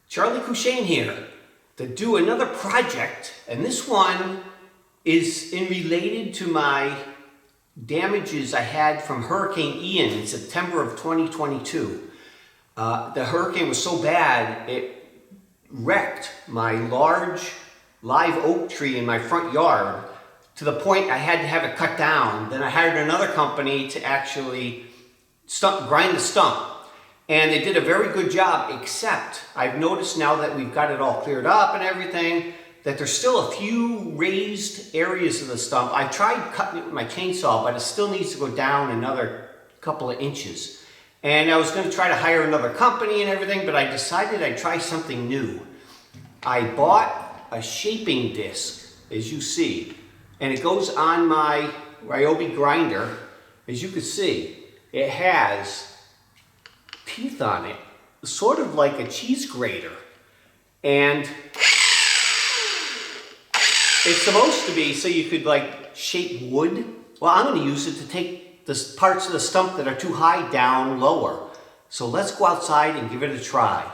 Charlie Cushane here to do another project, and this one is related to my damages I had from Hurricane Ian in September of 2022. The hurricane was so bad it wrecked my large live oak tree in my front yard to the point I had to have it cut down. Then I hired another company to actually grind the stump. And they did a very good job, except I've noticed now that we've got it all cleared up and everything, that there's still a few raised areas of the stump. I tried cutting it with my chainsaw, but it still needs to go down another couple of inches. And I was going to try to hire another company and everything, but I decided I'd try something new. I bought a shaping disc, as you see, and it goes on my Ryobi grinder. As you can see, it has teeth on it, sort of like a cheese grater. And it's supposed to be so you could like shape wood. Well, I'm going to use it to take the parts of the stump that are too high down lower. So let's go outside and give it a try.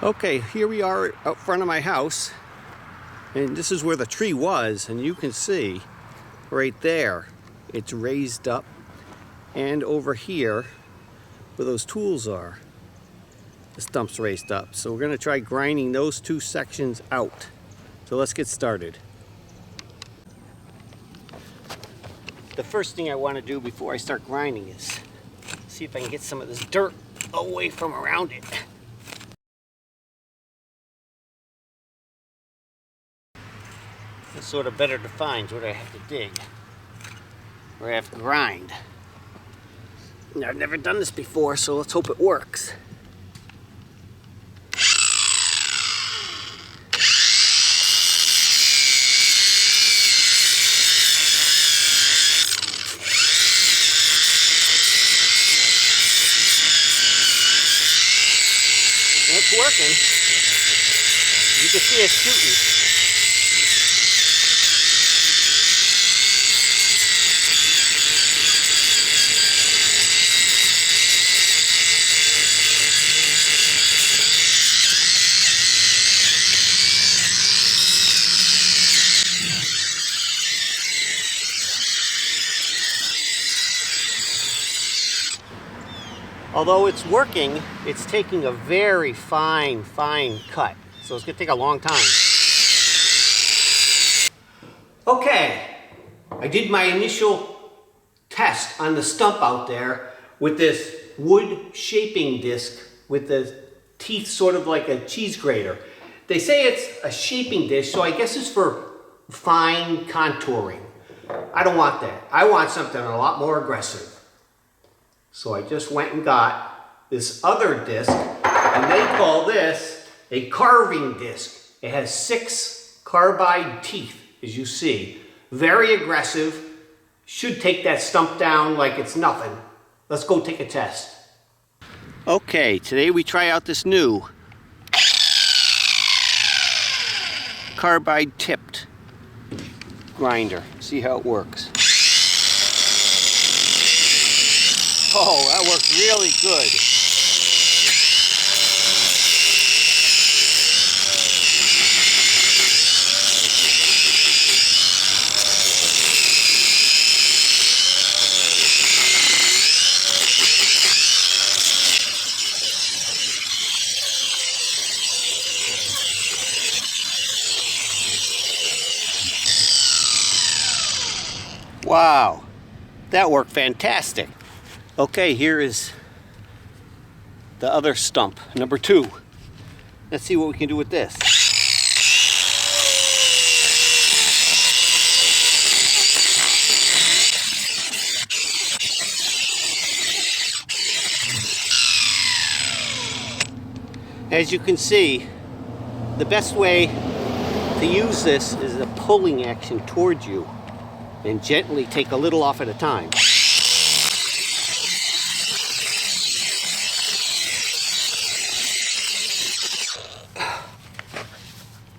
Okay, here we are out front of my house, and this is where the tree was, and you can see right there it's raised up, and over here where those tools are, the stump's raised up. So we're going to try grinding those two sections out. So let's get started. The first thing I want to do before I start grinding is see if I can get some of this dirt away from around it. It's sort of better defines what I have to dig, where I have to grind. Now, I've never done this before, so let's hope it works. It's working. You can see it shooting. Although it's working, it's taking a very fine cut. So it's gonna take a long time. Okay, I did my initial test on the stump out there with this wood shaping disc with the teeth sort of like a cheese grater. They say it's a shaping disc, so I guess it's for fine contouring. I don't want that. I want something a lot more aggressive. So I just went and got this other disc, and they call this a carving disc. It has 6 carbide teeth, as you see. Very aggressive. Should take that stump down like it's nothing. Let's go take a test. Okay, today we try out this new carbide tipped grinder. See how it works. Oh, that worked really good. Wow, that worked fantastic. Okay, here is the other stump, number 2. Let's see what we can do with this. As you can see, the best way to use this is a pulling action towards you, and gently take a little off at a time.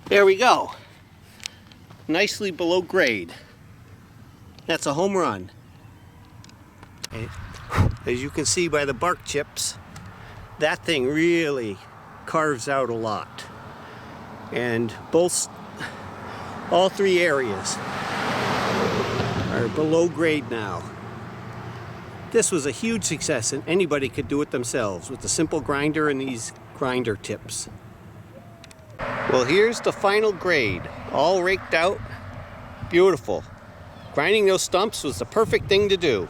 There we go. Nicely below grade. That's a home run. As you can see by the bark chips, that thing really carves out a lot. And all three areas are below grade now. This was a huge success, and anybody could do it themselves with the simple grinder and these grinder tips. Well, here's the final grade, all raked out. Beautiful. Grinding those stumps was the perfect thing to do.